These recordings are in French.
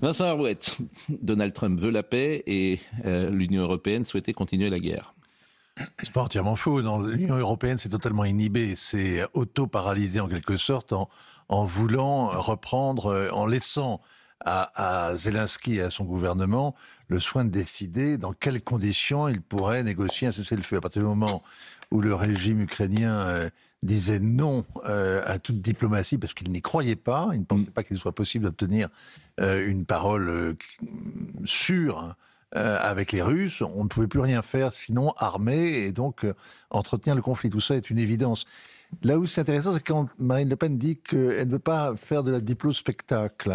Vincent Arouette, Donald Trump veut la paix et l'Union européenne souhaitait continuer la guerre. C'est pas entièrement faux. L'Union européenne, c'est totalement inhibé. C'est auto-paralysé en quelque sorte en voulant reprendre, en laissant à Zelensky et à son gouvernement le soin de décider dans quelles conditions il pourrait négocier un cessez-le-feu. À partir du moment où le régime ukrainien disait non à toute diplomatie parce qu'il n'y croyait pas, il ne pensait pas qu'il soit possible d'obtenir une parole sûre avec les Russes, on ne pouvait plus rien faire sinon armer et donc entretenir le conflit. Tout ça est une évidence. Là où c'est intéressant, c'est quand Marine Le Pen dit qu'elle ne veut pas faire de la diplo-spectacle.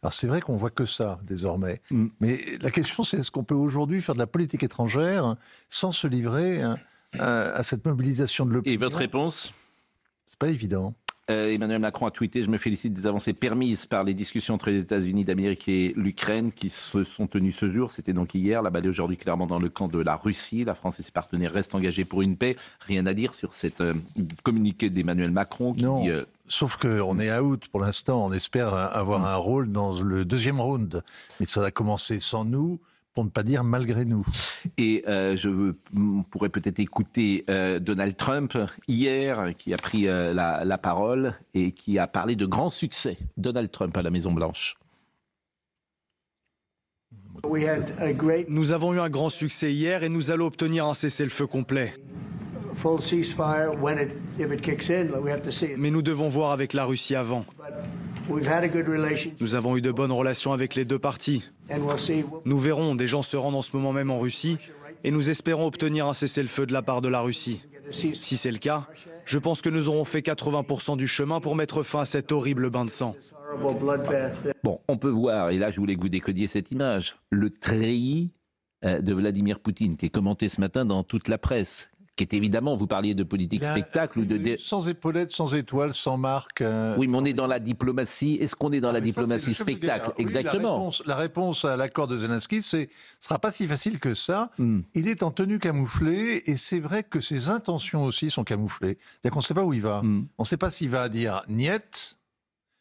Alors c'est vrai qu'on voit que ça désormais. Mais la question c'est est-ce qu'on peut aujourd'hui faire de la politique étrangère sans se livrer à cette mobilisation de l'opinion? Et votre réponse? C'est pas évident. Emmanuel Macron a tweeté « Je me félicite des avancées permises par les discussions entre les États-Unis d'Amérique et l'Ukraine qui se sont tenues ce jour. » C'était donc hier. La balle est aujourd'hui clairement dans le camp de la Russie. La France et ses partenaires restent engagés pour une paix. Rien à dire sur cette communiqué d'Emmanuel Macron qui non. dit... Sauf qu'on est out pour l'instant. On espère avoir un rôle dans le deuxième round. Mais ça va commencer sans nous, pour ne pas dire malgré nous. Et on pourrait peut-être écouter Donald Trump hier, qui a pris la parole et qui a parlé de grands succès. Donald Trump à la Maison-Blanche. Nous avons eu un grand succès hier et nous allons obtenir un cessez-le-feu complet. Mais nous devons voir avec la Russie avant. Nous avons eu de bonnes relations avec les deux parties. Nous verrons, des gens se rendent en ce moment même en Russie et nous espérons obtenir un cessez-le-feu de la part de la Russie. Si c'est le cas, je pense que nous aurons fait 80% du chemin pour mettre fin à cet horrible bain de sang. Bon, on peut voir, et là je voulais que vous décodiez cette image, le treillis de Vladimir Poutine qui est commenté ce matin dans toute la presse. Qui est évidemment, vous parliez de politique spectacle ou de... Sans épaulettes, sans étoiles, sans marque. Oui, mais on est dans la diplomatie. Est-ce qu'on est dans la diplomatie spectacle? Exactement. Oui, la réponse à l'accord de Zelensky, ce ne sera pas si facile que ça. Il est en tenue camouflée et c'est vrai que ses intentions aussi sont camouflées. C'est-à-dire qu'on ne sait pas où il va. On ne sait pas s'il va dire niet,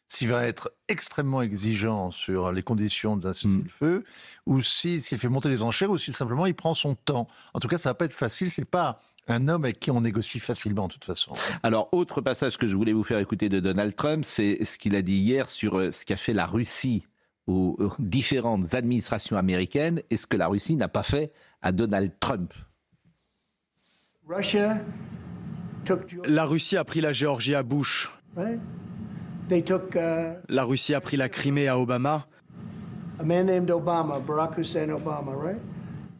s'il va être extrêmement exigeant sur les conditions d'un cessez-le-feu, ou s'il fait monter les enchères, ou si simplement il prend son temps. En tout cas, ça ne va pas être facile. C'est pas un homme avec qui on négocie facilement, de toute façon. Alors, autre passage que je voulais vous faire écouter de Donald Trump, c'est ce qu'il a dit hier sur ce qu'a fait la Russie aux différentes administrations américaines et ce que la Russie n'a pas fait à Donald Trump. La Russie a pris la Géorgie à Bush. La Russie a pris la Crimée à Obama.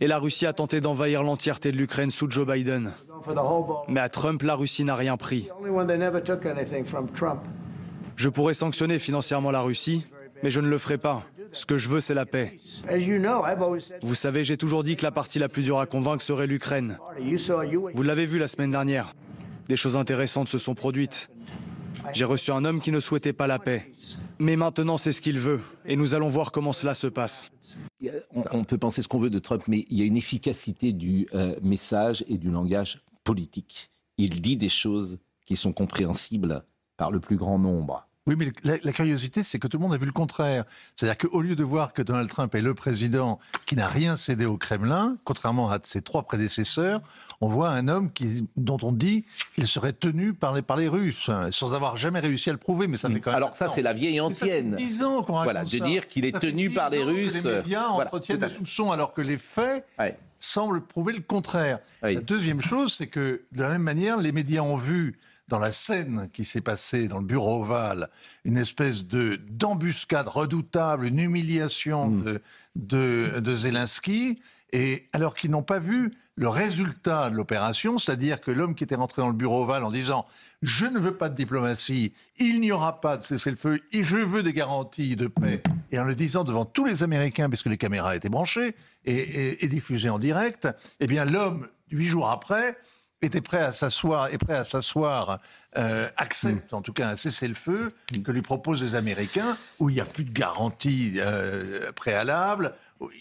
Et la Russie a tenté d'envahir l'entièreté de l'Ukraine sous Joe Biden. Mais à Trump, la Russie n'a rien pris. Je pourrais sanctionner financièrement la Russie, mais je ne le ferai pas. Ce que je veux, c'est la paix. Vous savez, j'ai toujours dit que la partie la plus dure à convaincre serait l'Ukraine. Vous l'avez vu la semaine dernière. Des choses intéressantes se sont produites. J'ai reçu un homme qui ne souhaitait pas la paix. Mais maintenant, c'est ce qu'il veut. Et nous allons voir comment cela se passe. On peut penser ce qu'on veut de Trump, mais il y a une efficacité du message et du langage politique. Il dit des choses qui sont compréhensibles par le plus grand nombre. Oui, mais la curiosité, c'est que tout le monde a vu le contraire. C'est-à-dire qu'au lieu de voir que Donald Trump est le président qui n'a rien cédé au Kremlin, contrairement à ses trois prédécesseurs, on voit un homme dont on dit qu'il serait tenu par les Russes, sans avoir jamais réussi à le prouver. Mais ça fait quand même. Alors ça, c'est la vieille antienne. Ça fait 10 ans qu'on raconte voilà, de ça. dire qu'il est tenu par les Russes. Les médias entretiennent des soupçons, alors que les faits semblent prouver le contraire. La deuxième chose, c'est que de la même manière, les médias ont vu dans la scène qui s'est passée dans le bureau ovale, une espèce d'embuscade redoutable, une humiliation de Zelensky, et alors qu'ils n'ont pas vu le résultat de l'opération, c'est-à-dire que l'homme qui était rentré dans le bureau ovale en disant « Je ne veux pas de diplomatie, il n'y aura pas de cessez-le-feu, et je veux des garanties de paix », et en le disant devant tous les Américains, puisque les caméras étaient branchées et diffusées en direct, eh bien l'homme, 8 jours après, était prêt à s'asseoir, accepte en tout cas un cessez-le-feu que lui proposent les Américains, où il n'y a plus de garantie préalable,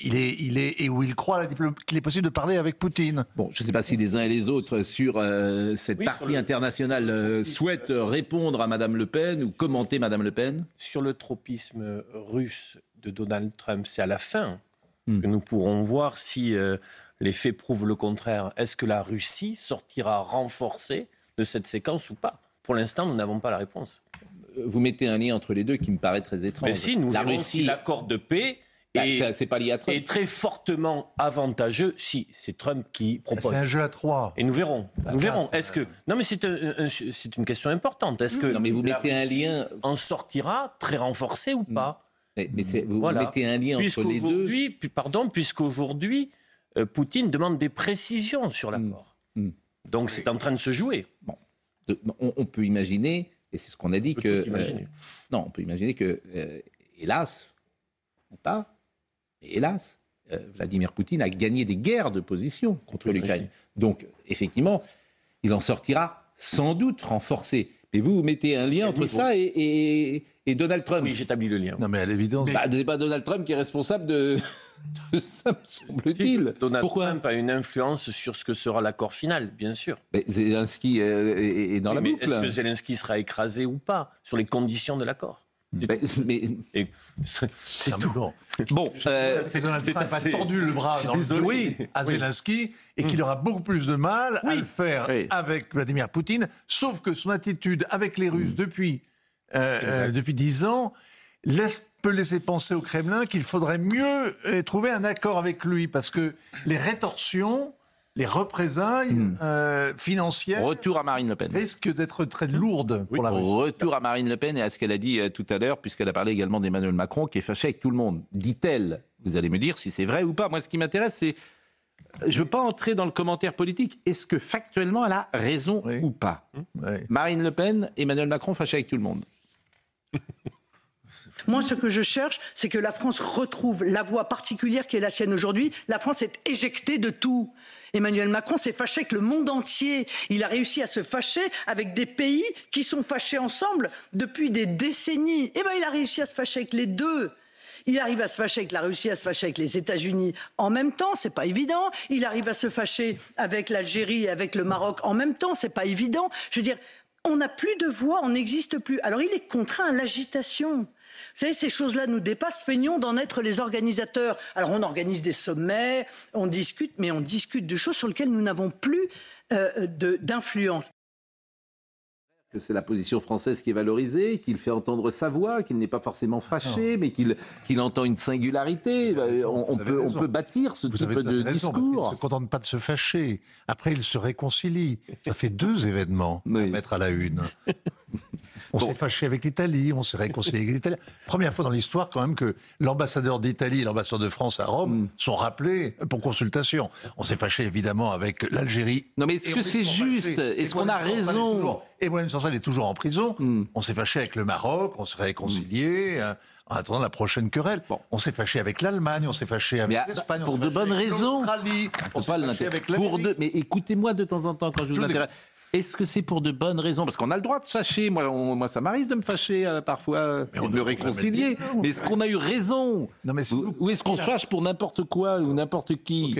et où il croit qu'il est possible de parler avec Poutine. Bon, je ne sais pas si les uns et les autres sur cette partie internationale souhaitent répondre à Madame Le Pen ou commenter Madame Le Pen. Sur le tropisme russe de Donald Trump. C'est à la fin que nous pourrons voir si les faits prouvent le contraire. Est-ce que la Russie sortira renforcée de cette séquence ou pas? Pour l'instant, nous n'avons pas la réponse. Vous mettez un lien entre les deux qui me paraît très étrange. Mais si, nous la verrons Russie, si l'accord de paix c'est pas lié à Trump. est très fortement avantageux. Si, c'est Trump qui propose. C'est un jeu à 3. Et nous verrons. Nous verrons. Est-ce que non, mais c'est une question importante. Est-ce que non, mais vous mettez un lien en sortira très renforcé ou pas? Mais vous mettez un lien entre les deux. Puisqu'aujourd'hui, Poutine demande des précisions sur l'accord. Donc c'est en train de se jouer. Bon. On peut imaginer, et c'est ce qu'on a dit, on peut imaginer que, hélas, Vladimir Poutine a gagné des guerres de position contre l'Ukraine. Donc, effectivement, il en sortira sans doute renforcé. Mais vous mettez un lien entre ça et Donald Trump. Oui, j'établis le lien. Non, mais à l'évidence. C'est pas Donald Trump qui est responsable de ça, me semble-t-il. Donald Pourquoi Trump a une influence sur ce que sera l'accord final, bien sûr. Mais Zelensky est dans la boucle. Est-ce que Zelensky sera écrasé ou pas sur les conditions de l'accord? C'est tout. Bon, c'est Donald Trump a tordu le bras dans le dos à Zelensky et qu'il aura beaucoup plus de mal à le faire avec Vladimir Poutine, sauf que son attitude avec les Russes depuis 10 ans peut laisser penser au Kremlin qu'il faudrait mieux trouver un accord avec lui, parce que les rétorsions, les représailles financières retour à Marine Le Pen. risquent d'être très lourdes pour la Russie. Retour à Marine Le Pen et à ce qu'elle a dit tout à l'heure, puisqu'elle a parlé également d'Emmanuel Macron, qui est fâché avec tout le monde. Dit-elle, vous allez me dire si c'est vrai ou pas. Moi, ce qui m'intéresse, c'est... Je ne veux pas entrer dans le commentaire politique. Est-ce que factuellement, elle a raison ou pas? Marine Le Pen, Emmanuel Macron fâché avec tout le monde. Moi, ce que je cherche, c'est que la France retrouve la voie particulière qui est la sienne aujourd'hui. La France est éjectée de tout. Emmanuel Macron s'est fâché avec le monde entier. Il a réussi à se fâcher avec des pays qui sont fâchés ensemble depuis des décennies. Eh bien, il a réussi à se fâcher avec les deux. Il arrive à se fâcher avec la Russie, à se fâcher avec les États-Unis en même temps, c'est pas évident. Il arrive à se fâcher avec l'Algérie et avec le Maroc en même temps, c'est pas évident. Je veux dire, on n'a plus de voix, on n'existe plus. Alors il est contraint à l'agitation. Vous savez, ces choses-là nous dépassent, feignons d'en être les organisateurs. Alors on organise des sommets, on discute, mais on discute de choses sur lesquelles nous n'avons plus d'influence. Que c'est la position française qui est valorisée, qu'il fait entendre sa voix, qu'il n'est pas forcément fâché, mais qu'il entend une singularité. On peut bâtir ce type de discours. Il ne se contente pas de se fâcher. Après, il se réconcilie. Ça fait 2 événements à mettre à la une. On s'est fâché avec l'Italie, on s'est réconcilié avec l'Italie. Première fois dans l'histoire quand même que l'ambassadeur d'Italie et l'ambassadeur de France à Rome sont rappelés pour consultation. On s'est fâché évidemment avec l'Algérie. Non mais est-ce que c'est juste? Est-ce qu'on a raison? Et Mohamed Sorsal est toujours en prison. On s'est fâché avec le Maroc, on s'est réconcilié en attendant la prochaine querelle. On s'est fâché avec l'Allemagne, on s'est fâché avec l'Espagne. Pour de bonnes raisons. On s'est fâché avec l'Amérique. Mais écoutez-moi de temps en temps quand je vous intéresse. Est-ce que c'est pour de bonnes raisons? Parce qu'on a le droit de se fâcher. Moi, ça m'arrive de me fâcher parfois, de me réconcilier. Mais est-ce qu'on a eu raison? Ou est-ce qu'on se fâche pour n'importe quoi ou n'importe qui?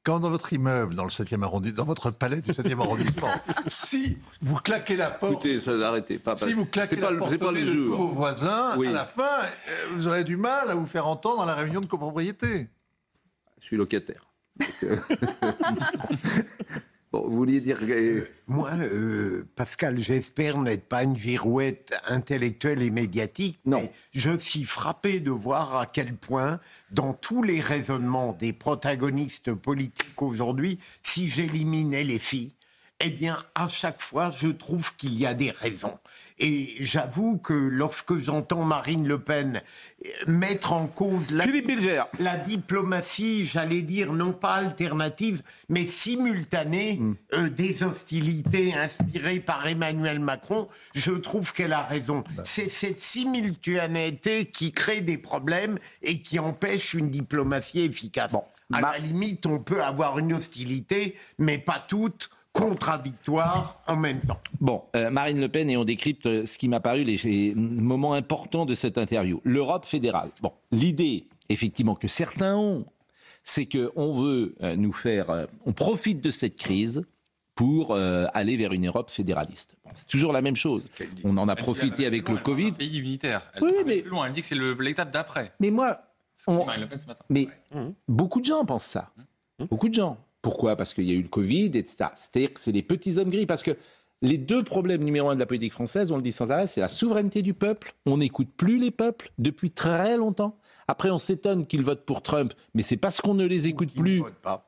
Quand dans votre immeuble, dans le 7e arrondissement, dans votre palais du 7e arrondissement, si vous claquez la porte, si vous claquez la porte de tous vos voisins, à la fin, vous aurez du mal à vous faire entendre à la réunion de copropriété. Je suis locataire. Bon, vous vouliez dire... Moi, Pascal, j'espère n'être pas une girouette intellectuelle et médiatique, mais je suis frappé de voir à quel point, dans tous les raisonnements des protagonistes politiques aujourd'hui, si j'éliminais les filles, eh bien, à chaque fois, je trouve qu'il y a des raisons. Et j'avoue que lorsque j'entends Marine Le Pen mettre en cause la diplomatie, j'allais dire non pas alternative, mais simultanée des hostilités inspirées par Emmanuel Macron, je trouve qu'elle a raison. C'est cette simultanéité qui crée des problèmes et qui empêche une diplomatie efficace. À la limite, on peut avoir une hostilité, mais pas toute, contradictoire en même temps. Bon, Marine Le Pen, et on décrypte ce qui m'a paru les moments importants de cette interview. L'Europe fédérale. Bon, l'idée, effectivement, que certains ont, c'est qu'on veut nous faire... on profite de cette crise pour aller vers une Europe fédéraliste. Bon, c'est toujours la même chose. On en a profité avec le Covid. Un pays unitaire. Elle Oui, va mais plus loin. Elle dit que c'est l'étape d'après. Mais moi, Marine Le Pen ce matin. mais beaucoup de gens pensent ça. Beaucoup de gens. Pourquoi ? Parce qu'il y a eu le Covid, etc. C'est-à-dire que c'est les petits hommes gris. Parce que les deux problèmes numéro un de la politique française, on le dit sans arrêt, c'est la souveraineté du peuple. On n'écoute plus les peuples depuis très longtemps. Après, on s'étonne qu'ils votent pour Trump, mais c'est parce qu'on ne les écoute plus.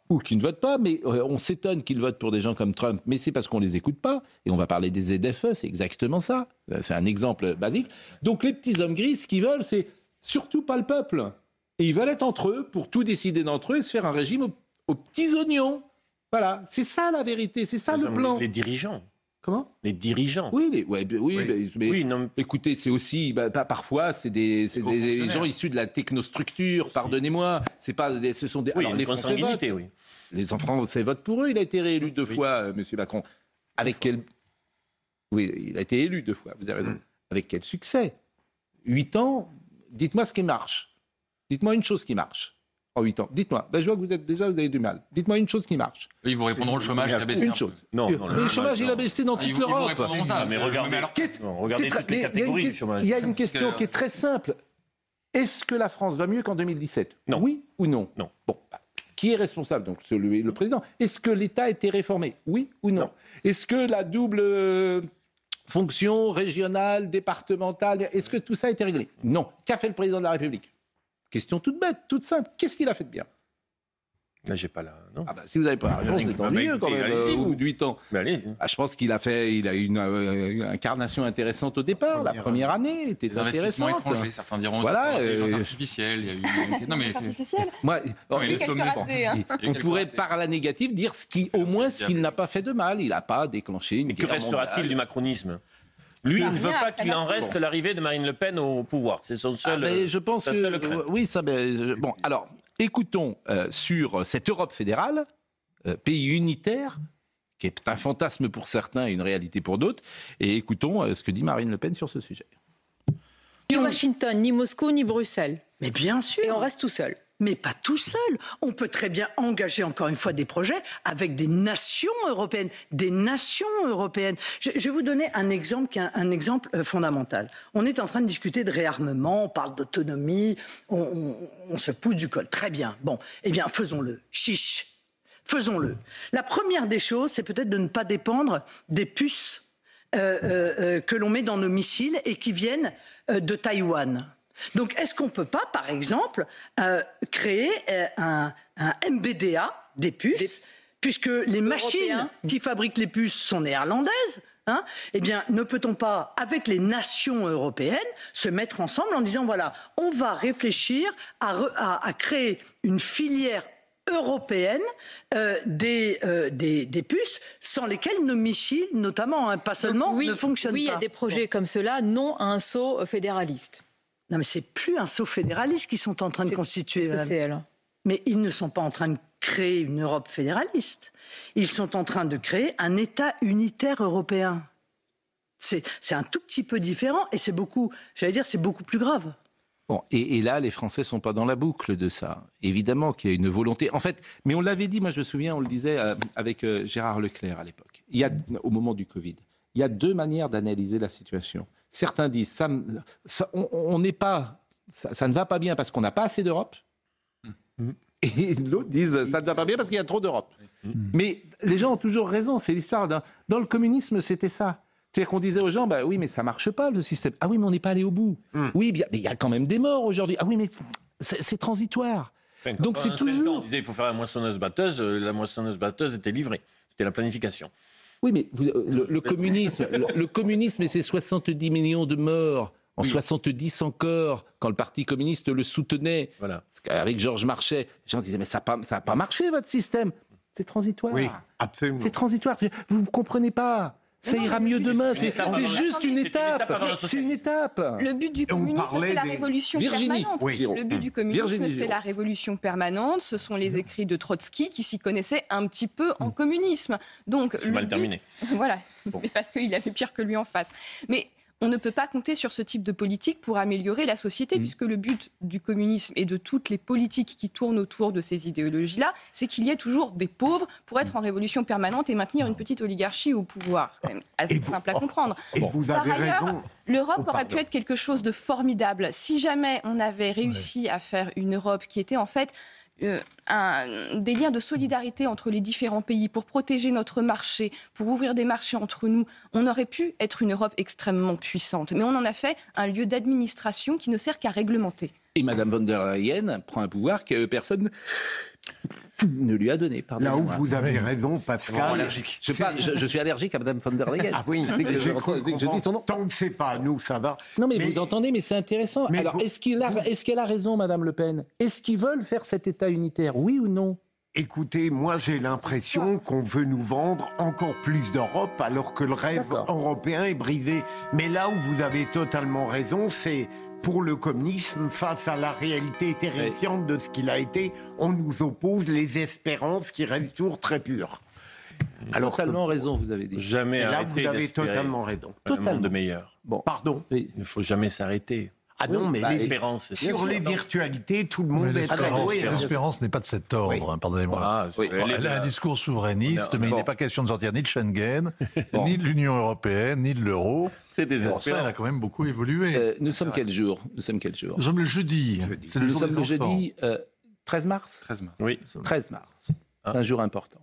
Ou qu'ils ne votent pas, mais on s'étonne qu'ils votent pour des gens comme Trump, mais c'est parce qu'on ne les écoute pas. Et on va parler des ZFE, c'est exactement ça. C'est un exemple basique. Donc les petits hommes gris, ce qu'ils veulent, c'est surtout pas le peuple. Et ils veulent être entre eux pour tout décider d'entre eux et se faire un régime aux petits oignons. Voilà, c'est ça la vérité, c'est ça le plan. Les dirigeants. Comment ? Les dirigeants. Oui, mais non. Écoutez, c'est aussi parfois c'est des gens issus de la technostructure. Aussi. Pardonnez-moi, ce sont des. Oui, alors les Français votent. Oui. Les Français votent pour eux. Il a été réélu 2 fois, Monsieur Macron. Avec quel. Oui, il a été élu 2 fois. Vous avez raison. Avec quel succès ? 8 ans. Dites-moi ce qui marche. Dites-moi une chose qui marche. En 8 ans. Dites-moi. Je vois que vous avez du mal. Dites-moi une chose qui marche. Ils vous répondront le chômage, il a baissé. Une chose. Non, le chômage, il a baissé dans toute l'Europe. Ils vous répondront ça. Mais regardez toutes les catégories du chômage. Il y a une question qui est très simple. Est-ce que la France va mieux qu'en 2017 ? Non. Oui ou non ? Non. Bon. Qui est responsable ? Donc, le président. Est-ce que l'État a été réformé ? Oui ou non ? Est-ce que la double fonction régionale, départementale, est-ce que tout ça a été réglé ? Non. Qu'a fait le président de la République ? Question toute bête, toute simple. Qu'est-ce qu'il a fait de bien ? Là, j'ai pas la. Non. Si vous n'avez pas la réponse, c'est ennuyeux quand même, au bout de 8 ans. Allez. Je pense qu'il a eu une incarnation intéressante au départ. La première année était des investissements intéressante. Étrangers, certains diront. Voilà, l'intelligence artificielle. Il y a eu. Non, mais artificielle. On pourrait, par la négative, dire au moins ce qu'il n'a pas fait de mal. Il n'a pas déclenché une guerre mondiale. Que restera-t-il du macronisme ? Lui, il ne veut pas qu'il en reste l'arrivée de Marine Le Pen au pouvoir. C'est son seul. Je pense que oui, ça. Bon, alors, écoutons sur cette Europe fédérale, pays unitaire, qui est un fantasme pour certains et une réalité pour d'autres, et écoutons ce que dit Marine Le Pen sur ce sujet. Ni Washington, ni Moscou, ni Bruxelles. Mais bien sûr. Et on reste tout seul. Mais pas tout seul. On peut très bien engager encore une fois des projets avec des nations européennes. Des nations européennes. Je vais vous donner un exemple qui est un exemple fondamental. On est en train de discuter de réarmement, on parle d'autonomie, on se pousse du col. Très bien. Bon, eh bien, faisons-le. Chiche. Faisons-le. La première des choses, c'est peut-être de ne pas dépendre des puces que l'on met dans nos missiles et qui viennent de Taïwan. Donc, est-ce qu'on ne peut pas, par exemple, créer un MBDA des puces, puisque les machines qui fabriquent les puces sont néerlandaises, eh bien, ne peut-on pas, avec les nations européennes, se mettre ensemble en disant, voilà, on va réfléchir à créer une filière européenne des puces sans lesquelles nos missiles, notamment, pas seulement, ne fonctionnent pas. Oui, il y a des projets comme cela, non à un saut fédéraliste. Non, mais c'est plus un saut fédéraliste qu'ils sont en train de constituer. Qu'est-ce que c'est alors ? Mais ils ne sont pas en train de créer une Europe fédéraliste. Ils sont en train de créer un État unitaire européen. C'est un tout petit peu différent et c'est beaucoup plus grave. Bon, et là, les Français ne sont pas dans la boucle de ça. Évidemment qu'il y a une volonté. En fait, mais on l'avait dit, moi je me souviens, on le disait avec Gérard Leclerc à l'époque, au moment du Covid. Il y a 2 manières d'analyser la situation. Certains disent ça ne va pas bien parce qu'on n'a pas assez d'Europe. Et d'autres disent ça ne va pas bien parce qu'il y a trop d'Europe. Mais les gens ont toujours raison. C'est l'histoire dans le communisme, c'était ça. C'est-à-dire qu'on disait aux gens, oui, mais ça ne marche pas le système. Ah oui, mais on n'est pas allé au bout. Oui, mais il y a quand même des morts aujourd'hui. Ah oui, mais c'est transitoire. Donc c'est toujours. On disait il faut faire la moissonneuse-batteuse. La moissonneuse-batteuse était livrée. C'était la planification. Oui, mais le communisme et ses 70 millions de morts, en 70 encore, quand le Parti communiste le soutenait, avec Georges Marchais, les gens disaient, mais ça n'a pas marché votre système. C'est transitoire. Oui, absolument. C'est transitoire. Vous ne comprenez pas. Ça ira mieux demain. C'est juste une étape. C'est une étape. Le but du communisme, c'est la révolution permanente. Le but du communisme, c'est la révolution permanente. Ce sont les écrits de Trotsky qui s'y connaissaient un petit peu en communisme. Donc, c'est mal terminé. Voilà, mais parce qu'il avait pire que lui en face. Mais on ne peut pas compter sur ce type de politique pour améliorer la société, puisque le but du communisme et de toutes les politiques qui tournent autour de ces idéologies-là, c'est qu'il y ait toujours des pauvres pour être en révolution permanente et maintenir une petite oligarchie au pouvoir. C'est quand même assez simple à comprendre. Par ailleurs, l'Europe aurait pu être quelque chose de formidable si jamais on avait réussi à faire une Europe qui était en fait des liens de solidarité entre les différents pays pour protéger notre marché, pour ouvrir des marchés entre nous. On aurait pu être une Europe extrêmement puissante, mais on en a fait un lieu d'administration qui ne sert qu'à réglementer. Et Mme von der Leyen prend un pouvoir que personne ne lui a donné. Là où vous avez raison, Pascal. Je suis allergique à Mme von der Leyen. Ah oui, je dis son nom. Tant que c'est pas nous, ça va. Non, mais vous entendez, mais c'est intéressant. Alors, est-ce qu'elle a raison, Mme Le Pen? Est-ce qu'ils veulent faire cet État unitaire, oui ou non? Écoutez, moi j'ai l'impression qu'on veut nous vendre encore plus d'Europe alors que le rêve européen est brisé. Mais là où vous avez totalement raison, c'est pour le communisme, face à la réalité terrifiante de ce qu'il a été, on nous oppose les espérances qui restent toujours très pures. Alors, totalement raison, vous avez dit. Jamais là, arrêter vous avez totalement raison. Totalement de meilleur. Bon. Pardon. Il ne faut jamais s'arrêter. Ah non, mais l'espérance. Sur les virtualités, tout le monde est très doué. L'espérance n'est pas de cet ordre, pardonnez-moi. Elle a un discours souverainiste, mais il n'est pas question de sortir ni de Schengen, ni de l'Union européenne, ni de l'euro. C'est désespérant. Ça, elle a quand même beaucoup évolué. Nous sommes quel jour? Nous sommes le jeudi. C'est le jour des enfants. Le jeudi 13 mars. 13 mars. Oui. 13 mars. Un jour important.